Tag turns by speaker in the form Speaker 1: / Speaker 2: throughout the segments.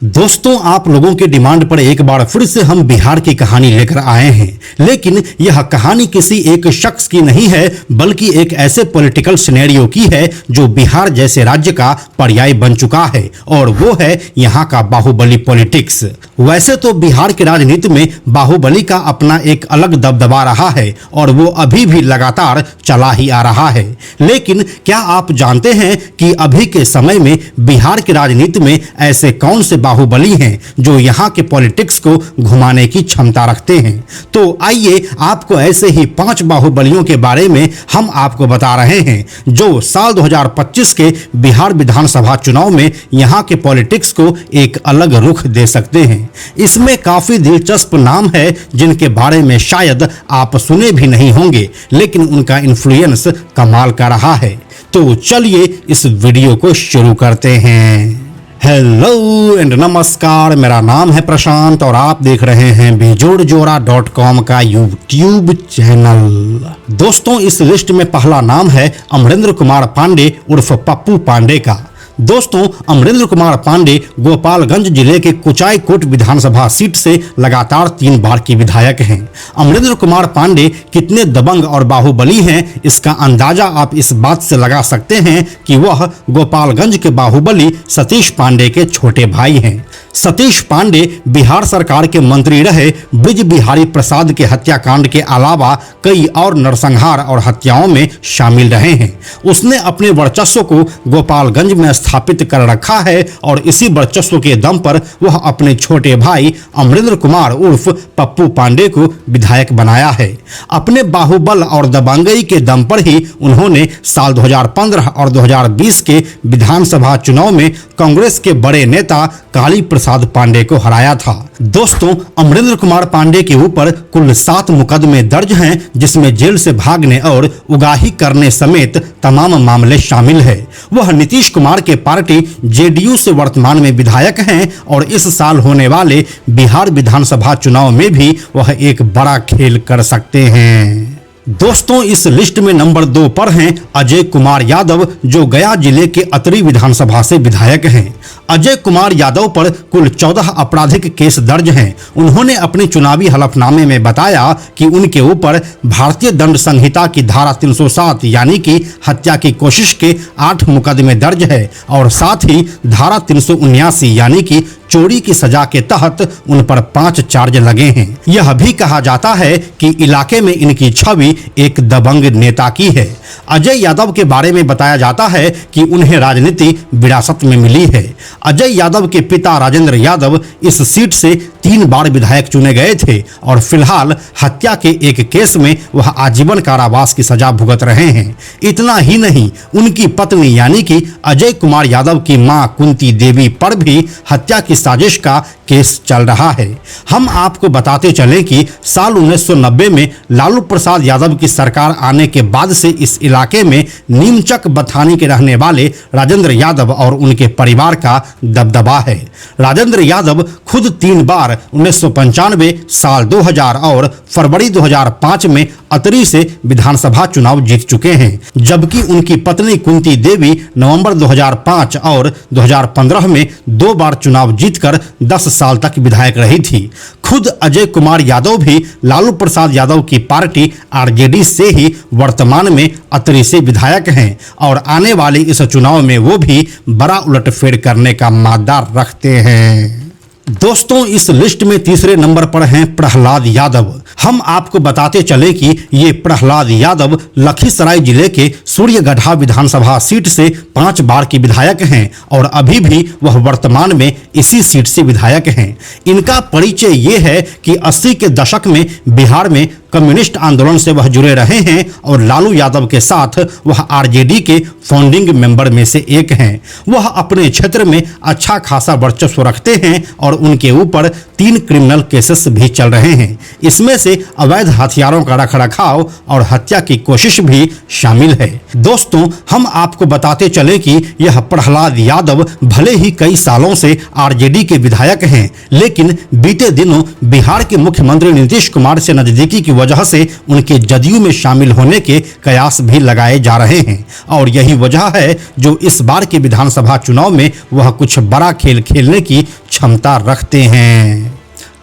Speaker 1: दोस्तों, आप लोगों के डिमांड पर एक बार फिर से हम बिहार की कहानी लेकर आए हैं। लेकिन यह कहानी किसी एक शख्स की नहीं है, बल्कि एक ऐसे पॉलिटिकल सिनेरियो की है जो बिहार जैसे राज्य का पर्याय बन चुका है, और वो है यहाँ का बाहुबली पॉलिटिक्स। वैसे तो बिहार की राजनीति में बाहुबली का अपना एक अलग दबदबा रहा है और वो अभी भी लगातार चला ही आ रहा है। लेकिन क्या आप जानते हैं कि अभी के समय में बिहार की राजनीति में ऐसे कौन से बाहुबली हैं जो यहाँ के पॉलिटिक्स को घुमाने की क्षमता रखते हैं? तो आइए आपको ऐसे ही 5 बाहुबलियों के बारे में हम आपको बता रहे हैं जो साल 2025 के बिहार विधानसभा चुनाव में यहाँ के पॉलिटिक्स को एक अलग रुख दे सकते हैं। इसमें काफी दिलचस्प नाम है जिनके बारे में शायद आप सुने भी नहीं होंगे, लेकिन उनका इन्फ्लुएंस कमाल का रहा है। तो चलिए इस वीडियो को शुरू करते हैं। हेलो एंड नमस्कार, मेरा नाम है प्रशांत और आप देख रहे हैं बेजोड़जोड़ा.com का यूट्यूब चैनल। दोस्तों, इस लिस्ट में पहला नाम है अमरेंद्र कुमार पांडे उर्फ पप्पू पांडे का। दोस्तों, अमरेंद्र कुमार पांडे गोपालगंज जिले के कुचायकोट विधानसभा सीट से लगातार 3 बार के विधायक हैं। अमरेंद्र कुमार पांडे कितने दबंग और बाहुबली हैं, इसका अंदाजा आप इस बात से लगा सकते हैं कि वह गोपालगंज के बाहुबली सतीश पांडे के छोटे भाई हैं। सतीश पांडे बिहार सरकार के मंत्री रहे। ब्रिज बिहारी प्रसाद के हत्याकांड के अलावा कई और नरसंहार और हत्याओं में शामिल रहे हैं। उसने अपने वर्चस्व को गोपालगंज में स्थापित कर रखा है और इसी वर्चस्व के दम पर वह अपने छोटे भाई अमरेंद्र कुमार उर्फ पप्पू पांडे को विधायक बनाया है। अपने बाहुबल और दबंगई के दम पर ही उन्होंने साल 2015 और 2020 के विधानसभा चुनाव में कांग्रेस के बड़े नेता काली प्रसाद पांडे को हराया था। दोस्तों, अमरेंद्र कुमार पांडे के ऊपर कुल 7 मुकदमे दर्ज हैं, जिसमें जेल से भागने और उगाही करने समेत तमाम मामले शामिल है। वह नीतीश कुमार के पार्टी जेडीयू से वर्तमान में विधायक हैं और इस साल होने वाले बिहार विधानसभा चुनाव में भी वह एक बड़ा खेल कर सकते हैं। दोस्तों, इस लिस्ट में नंबर 2 पर हैं अजय कुमार यादव, जो गया जिले के अतरी विधानसभा से विधायक हैं। अजय कुमार यादव पर कुल 14 आपराधिक केस दर्ज हैं। उन्होंने अपने चुनावी हलफनामे में बताया कि उनके ऊपर भारतीय दंड संहिता की धारा 307 यानी कि हत्या की कोशिश के 8 मुकदमे दर्ज है और साथ ही धारा 379 यानी कि चोरी की सजा के तहत उन पर 5 चार्ज लगे हैं। यह भी कहा जाता है कि इलाके में इनकी छवि एक दबंग नेता की है। अजय यादव के बारे में बताया जाता है कि उन्हें राजनीति विरासत में मिली है। अजय यादव के पिता राजेंद्र यादव इस सीट से 3 बार विधायक चुने गए थे और फिलहाल हत्या के एक केस में वह आजीवन कारावास की सजा भुगत रहे हैं। इतना ही नहीं, उनकी पत्नी यानी कि अजय कुमार यादव की मां कुंती देवी पर भी हत्या की साजिश का केस चल रहा है। हम आपको बताते चलें कि साल 1990 में लालू प्रसाद यादव की सरकार आने के बाद से इस इलाके में नीमचक बथानी के रहने वाले राजेंद्र यादव और उनके परिवार का दबदबा है। राजेंद्र यादव खुद 3 बार 1995, साल 2000 और फरवरी 2005 में अतरी से विधानसभा चुनाव जीत चुके हैं, जबकि उनकी पत्नी कुंती देवी नवंबर 2005 और 2015 में 2 बार चुनाव जीतकर 10 साल तक विधायक रही थी। खुद अजय कुमार यादव भी लालू प्रसाद यादव की पार्टी आरजेडी से ही वर्तमान में अतरी से विधायक हैं और आने वाले इस चुनाव में वो भी बड़ा उलटफेर करने का मादा रखते हैं। दोस्तों, इस लिस्ट में तीसरे नंबर पर हैं प्रहलाद यादव। हम आपको बताते चले कि ये प्रहलाद यादव लखीसराय जिले के सूर्यगढ़ा विधानसभा सीट से 5 बार के विधायक हैं और अभी भी वह वर्तमान में इसी सीट से विधायक हैं। इनका परिचय ये है कि 80 के दशक में बिहार में कम्युनिस्ट आंदोलन से वह जुड़े रहे हैं और लालू यादव के साथ वह आरजेडी के फाउंडिंग मेंबर में से एक हैं। वह अपने क्षेत्र में अच्छा खासा वर्चस्व रखते हैं और उनके ऊपर 3 क्रिमिनल केसेस भी चल रहे हैं। इसमें जैसे अवैध हथियारों का रखरखाव और हत्या की कोशिश भी शामिल है। दोस्तों, हम आपको बताते चले कि यह प्रहलाद यादव भले ही कई सालों से आरजेडी के विधायक हैं, लेकिन बीते दिनों बिहार के मुख्यमंत्री नीतीश कुमार से नजदीकी की वजह से उनके जदयू में शामिल होने के कयास भी लगाए जा रहे हैं और यही वजह है जो इस बार के विधानसभा चुनाव में वह कुछ बड़ा खेल खेलने की क्षमता रखते हैं।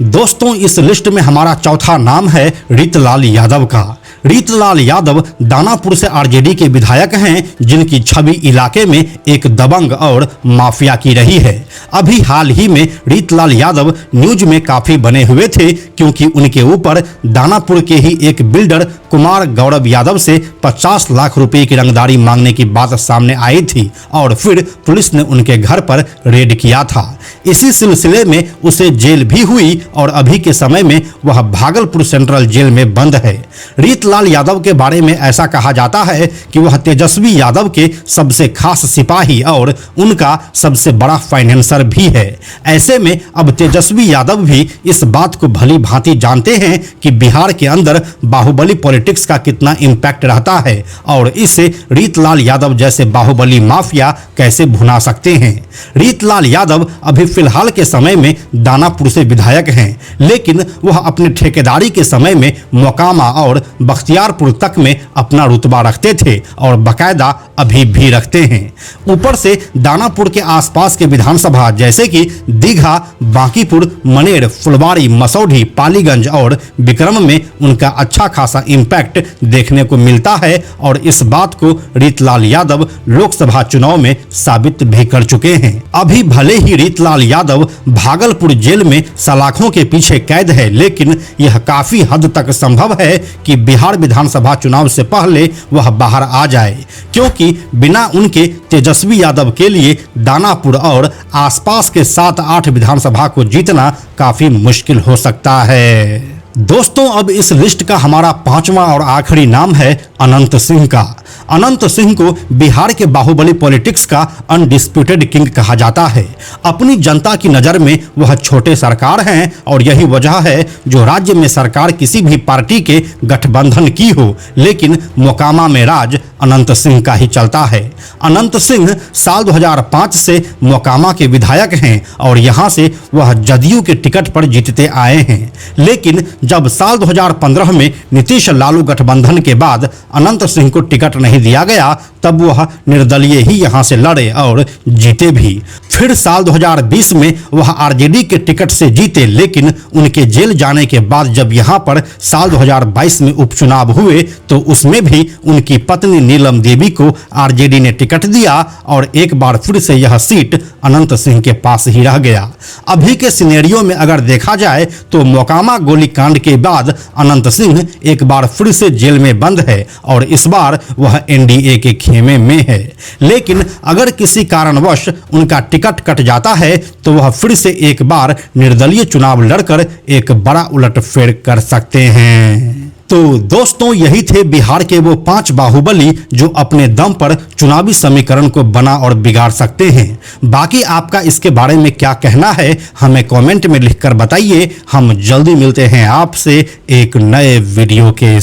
Speaker 1: दोस्तों, इस लिस्ट में हमारा चौथा नाम है रीतलाल यादव का। रीतलाल यादव दानापुर से आरजेडी के विधायक हैं, जिनकी छवि इलाके में एक दबंग और माफिया की रही है। अभी हाल ही में रीतलाल यादव न्यूज में काफी बने हुए थे, क्योंकि उनके ऊपर दानापुर के ही एक बिल्डर कुमार गौरव यादव से 50 लाख रुपए की रंगदारी मांगने की बात सामने आई थी और फिर पुलिस ने उनके घर पर रेड किया था। इसी सिलसिले में उसे जेल भी हुई और अभी के समय में वह भागलपुर सेंट्रल जेल में बंद है। रीतलाल यादव के बारे में ऐसा कहा जाता है कि वह तेजस्वी यादव के सबसे खास सिपाही और उनका सबसे बड़ा फाइनेंसर भी है। ऐसे में अब तेजस्वी यादव भी इस बात को भली भांति जानते हैं कि बिहार के अंदर बाहुबली पॉलिटिक्स का कितना इम्पैक्ट रहता है और इससे रीतलाल यादव जैसे बाहुबली माफिया कैसे भुना सकते हैं। रीतलाल यादव अभी फिलहाल के समय में दानापुर से विधायक हैं, लेकिन वह अपने ठेकेदारी के समय में मोकामा और बख्तियारपुर तक में अपना रुतबा रखते थे और बकायदा अभी भी रखते हैं। ऊपर से दानापुर के आसपास के विधानसभा जैसे कि दीघा, बांकीपुर, मनेर, फुलवारी, मसौढ़ी, पालीगंज और विक्रम में उनका अच्छा खासा इम्पैक्ट देखने को मिलता है और इस बात को रीतलाल यादव लोकसभा चुनाव में साबित भी कर चुके हैं। अभी भले ही रीतलाल यादव भागलपुर जेल में सलाखों के पीछे कैद है, लेकिन यह काफी हद तक संभव है कि बिहार विधानसभा चुनाव से पहले वह बाहर आ जाए, क्योंकि बिना उनके तेजस्वी यादव के लिए दानापुर और आसपास के 7-8 विधानसभा को जीतना काफी मुश्किल हो सकता है। दोस्तों, अब इस लिस्ट का हमारा पांचवा और आखिरी नाम है अनंत सिंह का। अनंत सिंह को बिहार के बाहुबली पॉलिटिक्स का अनडिस्प्यूटेड किंग कहा जाता है। अपनी जनता की नज़र में वह छोटे सरकार हैं और यही वजह है जो राज्य में सरकार किसी भी पार्टी के गठबंधन की हो, लेकिन मोकामा में राज अनंत सिंह का ही चलता है। अनंत सिंह साल 2005 से मोकामा के विधायक हैं और यहाँ से वह जदयू के टिकट पर जीतते आए हैं, लेकिन जब साल 2015 में नीतीश लालू गठबंधन के बाद अनंत सिंह को टिकट नहीं दिया गया, तब वह निर्दलीय ही यहां से लड़े और जीते भी। फिर साल 2020 में वह आरजेडी के टिकट से जीते, लेकिन उनके जेल जाने के बाद जब यहां पर साल 2022 में उपचुनाव हुए तो उसमें भी उनकी पत्नी नीलम देवी को आरजेडी ने टिकट दिया और एक बार फिर से यह सीट अनंत सिंह के पास ही रह गया। अभी के सिनेरियो में अगर देखा जाए तो मोकामा गोलीकांड के बाद अनंत सिंह एक बार फिर से जेल में बंद है और इस बार वह एनडीए के खेमे में है, लेकिन अगर किसी कारणवश उनका टिकट कट जाता है तो वह फिर से एक बार निर्दलीय चुनाव लड़कर एक बड़ा उलटफेर कर सकते हैं। तो दोस्तों, यही थे बिहार के वो 5 बाहुबली जो अपने दम पर चुनावी समीकरण को बना और बिगाड़ सकते हैं। बाकी आपका इसके बारे में क्या कहना है हमें कमेंट में लिखकर बताइए। हम जल्दी मिलते हैं आपसे एक नए वीडियो के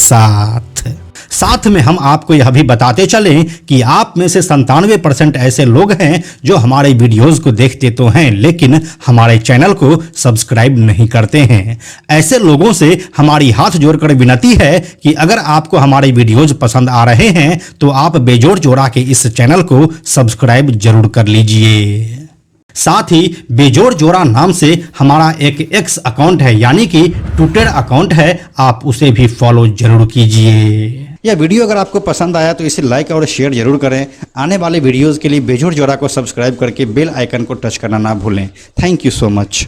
Speaker 1: साथ में हम आपको यह भी बताते चलें कि आप में से 97% ऐसे लोग हैं जो हमारे वीडियोस को देखते तो हैं, लेकिन हमारे चैनल को सब्सक्राइब नहीं करते हैं। ऐसे लोगों से हमारी हाथ जोड़कर विनती है कि अगर आपको हमारे वीडियोस पसंद आ रहे हैं तो आप बेजोड़ जोड़ा के इस चैनल को सब्सक्राइब जरूर कर लीजिए। साथ ही बेजोड़ जोड़ा नाम से हमारा एक एक्स अकाउंट है, यानी कि ट्विटर अकाउंट है, आप उसे भी फॉलो जरूर कीजिए। यह वीडियो अगर आपको पसंद आया तो इसे लाइक और शेयर जरूर करें। आने वाले वीडियोस के लिए बेजोड़ जोड़ा को सब्सक्राइब करके बेल आइकन को टच करना ना भूलें। Thank you so much.